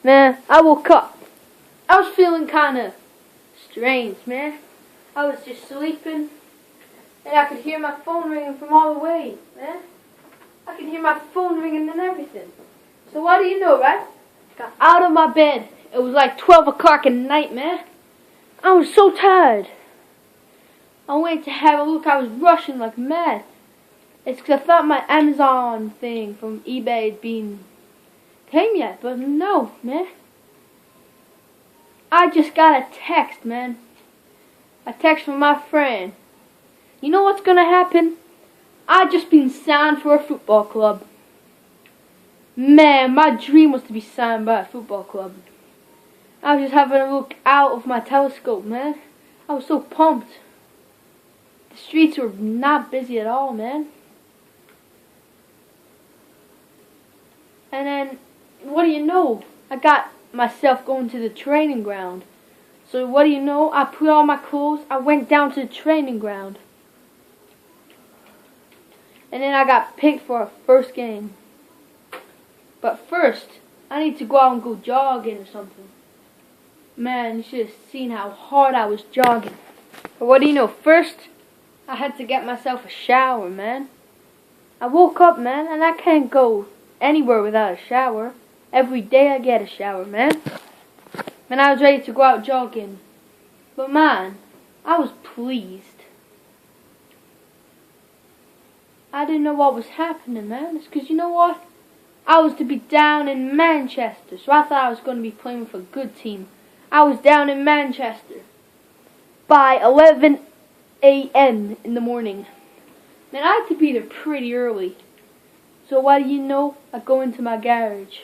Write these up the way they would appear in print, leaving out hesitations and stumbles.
Man, I woke up. I was feeling kind of strange, man. I was just sleeping, and I could hear my phone ringing from all the way, man. I could hear my phone ringing and everything. So what do you know, right? Got out of my bed. It was like 12 o'clock at night, man. I was so tired. I went to have a look. I was rushing like mad. It's because I thought my Amazon thing from eBay had been came yet, but no, man. I just got a text, man. A text from my friend. You know what's gonna happen? I just been signed for a football club. Man, my dream was to be signed by a football club. I was just having a look out of my telescope, man. I was so pumped. The streets were not busy at all, man. And then, what do you know? I got myself going to the training ground. So what do you know? I put on my clothes. I went down to the training ground. And then I got picked for a first game. But first, I need to go out and go jogging or something. Man, you should have seen how hard I was jogging. But what do you know? First, I had to get myself a shower, man. I woke up, man, and I can't go anywhere without a shower. Every day I get a shower, man. And I was ready to go out jogging. But man, I was pleased. I didn't know what was happening, man. It's because you know what? I was to be down in Manchester, so I thought I was going to be playing with a good team. I was down in Manchester by 11 a.m. in the morning. Man, I had to be there pretty early. So what do you know? I go into my garage.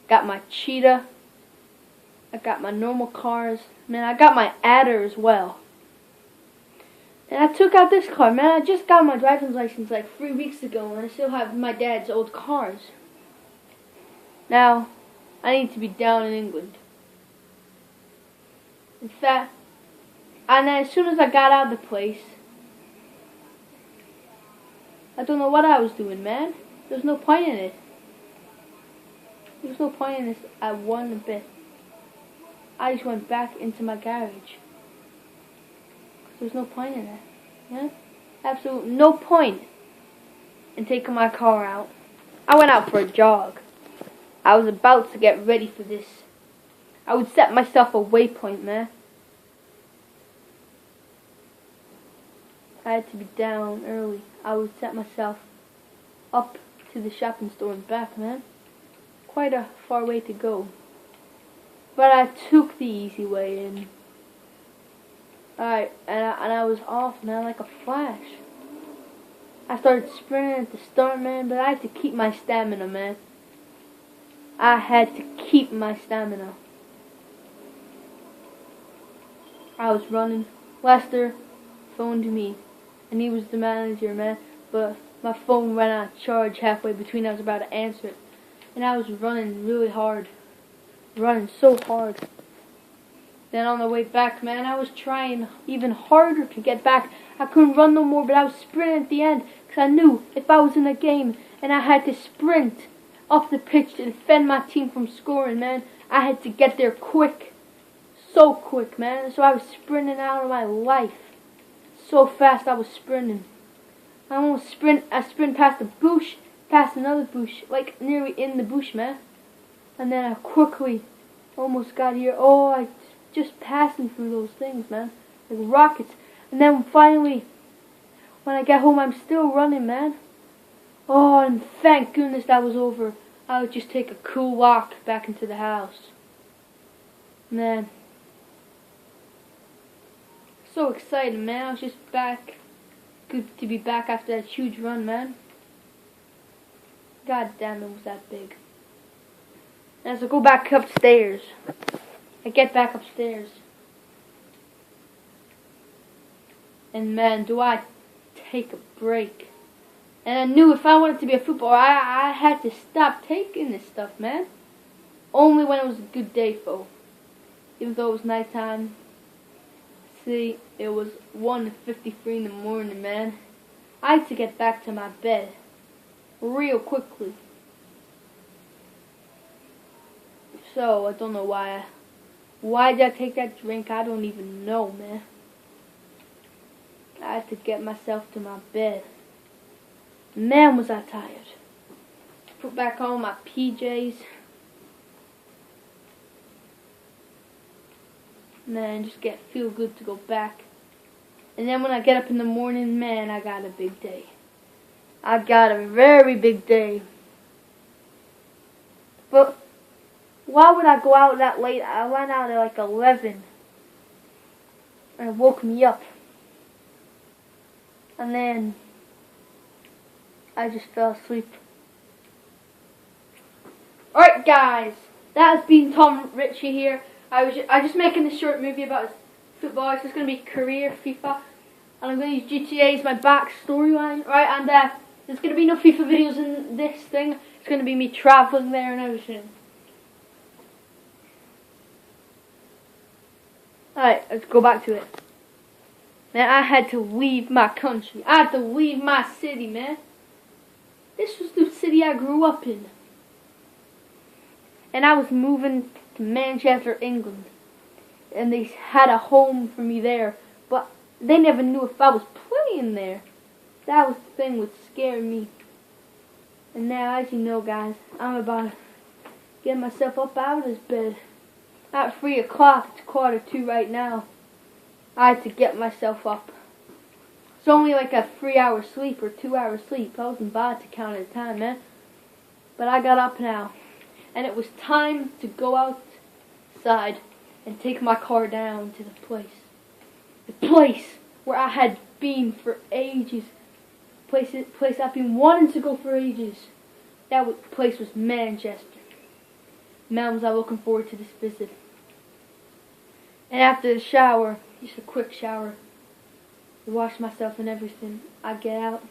Got my Cheetah. I got my normal cars. Man, I got my Adder as well. And I took out this car. Man, I just got my driver's license like 3 weeks ago, and I still have my dad's old cars. Now, I need to be down in England. In fact, and then as soon as I got out of the place, I don't know what I was doing, man. There's no point in it. There's no point in this at one bit. I just went back into my garage. There's no point in it. Yeah? Absolutely no point in taking my car out. I went out for a jog. I was about to get ready for this. I would set myself a waypoint, man. I had to be down early. I would set myself up to the shopping store and back, man. Quite a far way to go. But I took the easy way in. Alright, and I was off, man, like a flash. I started sprinting at the start, man, but I had to keep my stamina, man. I had to keep my stamina. I was running. Lester phoned me, and he was the manager, man, but my phone ran out of charge halfway between. I was about to answer it, and I was running really hard. Running so hard. Then on the way back, man, I was trying even harder to get back. I couldn't run no more, but I was sprinting at the end, because I knew if I was in a game and I had to sprint up the pitch to defend my team from scoring, man, I had to get there quick. So quick, man. So I was sprinting out of my life. So fast I was sprinting. I sprint past a bush, past another bush, like nearly in the bush, man. And then I quickly almost got here. Oh, I just passing through those things, man. Like rockets. And then finally, when I get home, I'm still running, man. Oh, and thank goodness that was over. I would just take a cool walk back into the house. Man. So excited, man. I was just back. Good to be back after that huge run, man. God damn, it was that big. And so I go back upstairs. I get back upstairs. And man, do I take a break. And I knew if I wanted to be a footballer, I had to stop taking this stuff, man. Only when it was a good day, though. Even though it was nighttime. See, it was 1:53 in the morning, man. I had to get back to my bed real quickly. so. I don't know why. Why did I take that drink? I don't even know, man. I had to get myself to my bed. Man, was I tired. Put back on my PJs. Man, just feel good to go back. And then when I get up in the morning, man, I got a big day. I got a very big day. But why would I go out that late? I went out at like 11. And it woke me up. And then I just fell asleep. Alright guys, that has been Tom Ritchie here. I was just making this short movie about football. It's just going to be career FIFA. And I'm going to use GTA as my back storyline. Right, and there's going to be no FIFA videos in this thing. It's going to be me traveling there and everything. Alright, let's go back to it. Man, I had to leave my country. I had to leave my city, man. This was the city I grew up in. And I was moving to Manchester, England. And they had a home for me there. But they never knew if I was playing there. That was the thing that scared me. And now, as you know, guys, I'm about to get myself up out of this bed. At 3 o'clock, it's 1:45 right now. I had to get myself up. It's only like a 3-hour sleep or 2-hour sleep. I wasn't bad to count at the time, man. But I got up now. And it was time to go outside and take my car down to the place. The place where I had been for ages. Place I've been wanting to go for ages. That place was Manchester. Man, was I looking forward to this visit. And after the shower, just a quick shower, wash myself and everything, I get out.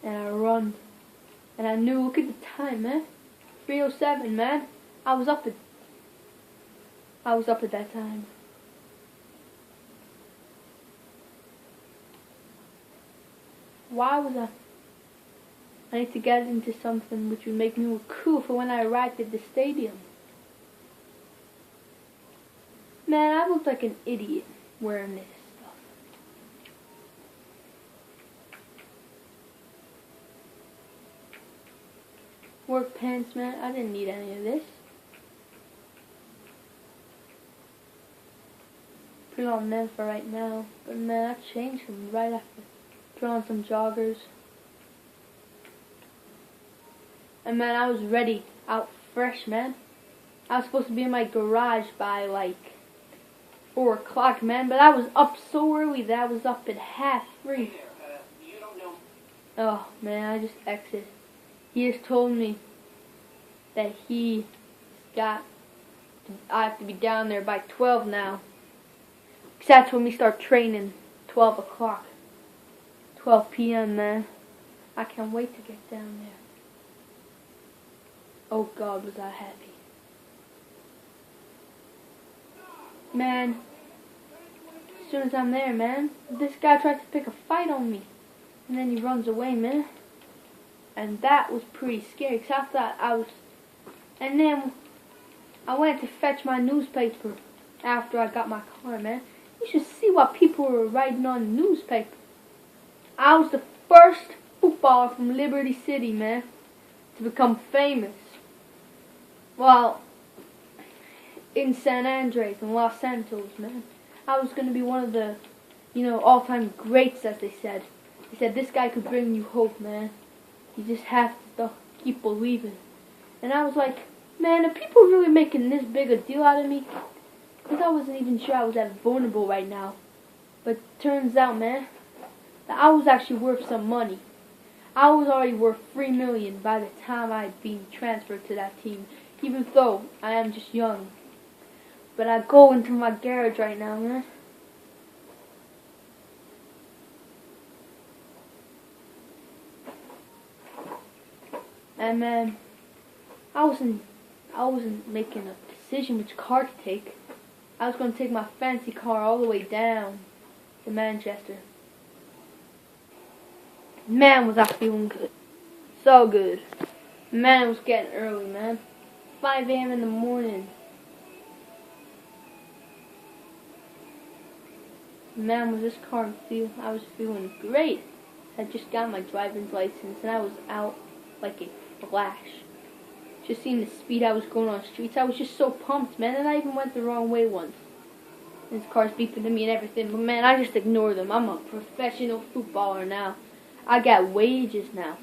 And I run. And I knew, look at the time, man. 3:07, man. I was up at that time. Why was I need to get into something which would make me look cool for when I arrived at the stadium. Man, I looked like an idiot wearing this stuff. Work pants, man. I didn't need any of this. Put on them for right now. But man, I changed them right after. Put on some joggers. And man, I was ready, out fresh, man. I was supposed to be in my garage by like 4 o'clock, man. But I was up so early that I was up at 2:30. Oh man, I just exited. He just told me that I have to be down there by 12 now. Because that's when we start training, 12 o'clock. 12 p.m., man. I can't wait to get down there. Oh God, was I happy. Man, as soon as I'm there, man, this guy tried to pick a fight on me. And then he runs away, man. And that was pretty scary, because I thought I was... And then I went to fetch my newspaper after I got my car, man. You should see what people were writing on the newspaper. I was the first footballer from Liberty City, man, to become famous. Well, in San Andres and Los Santos, man. I was going to be one of the, all-time greats, as they said. They said this guy could bring you hope, man. You just have to keep believing. And I was like, man, are people really making this big a deal out of me? Because I wasn't even sure I was that vulnerable right now. But turns out, man, that I was actually worth some money. I was already worth $3 million by the time I had been transferred to that team. Even though I am just young. But I go into my garage right now, man. And man, I wasn't making a decision which car to take. I was going to take my fancy car all the way down to Manchester. Man, was I feeling good. So good. Man, it was getting early, man. 5 a.m. in the morning. Man, was this car I was feeling great. I just got my driver's license and I was out like a flash. Just seeing the speed I was going on the streets, I was just so pumped, man. And I even went the wrong way once. This car's beeping to me and everything, but man, I just ignore them. I'm a professional footballer now. I got wages now.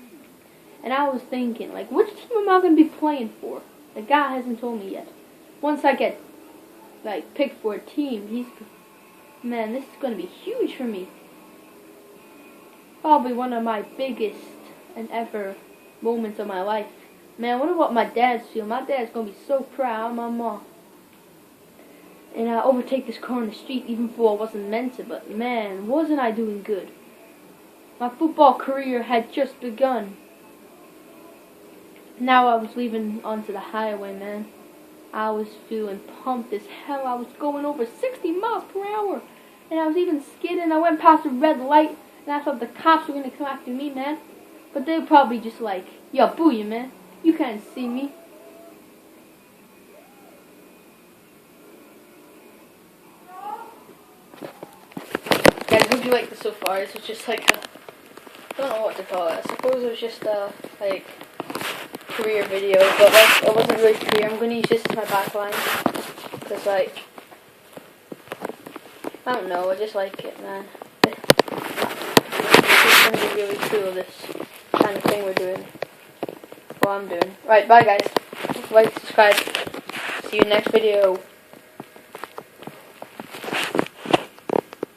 And I was thinking, like, which team am I going to be playing for? The guy hasn't told me yet. Once I get, like, picked for a team, man, this is going to be huge for me. Probably one of my biggest and ever moments of my life. Man, I wonder what my dad's feeling. My dad's going to be so proud of my mom. And I overtake this car on the street even though I wasn't meant to. But man, wasn't I doing good. My football career had just begun. Now I was leaving onto the highway, man. I was feeling pumped as hell. I was going over 60 miles per hour. And I was even skidding. I went past a red light. And I thought the cops were going to come after me, man. But they were probably just like, yo, booyah, man. You can't see me. Guys, what do you like this so far? This was just like a, I don't know what to call it. I suppose it was just a, like, career video, but like, it wasn't really career. I'm going to use this as my backline. Because, like, I don't know, I just like it, man. It's going to be really cool, this kind of thing we're doing. What I'm doing. Right, bye guys. Like, subscribe. See you next video.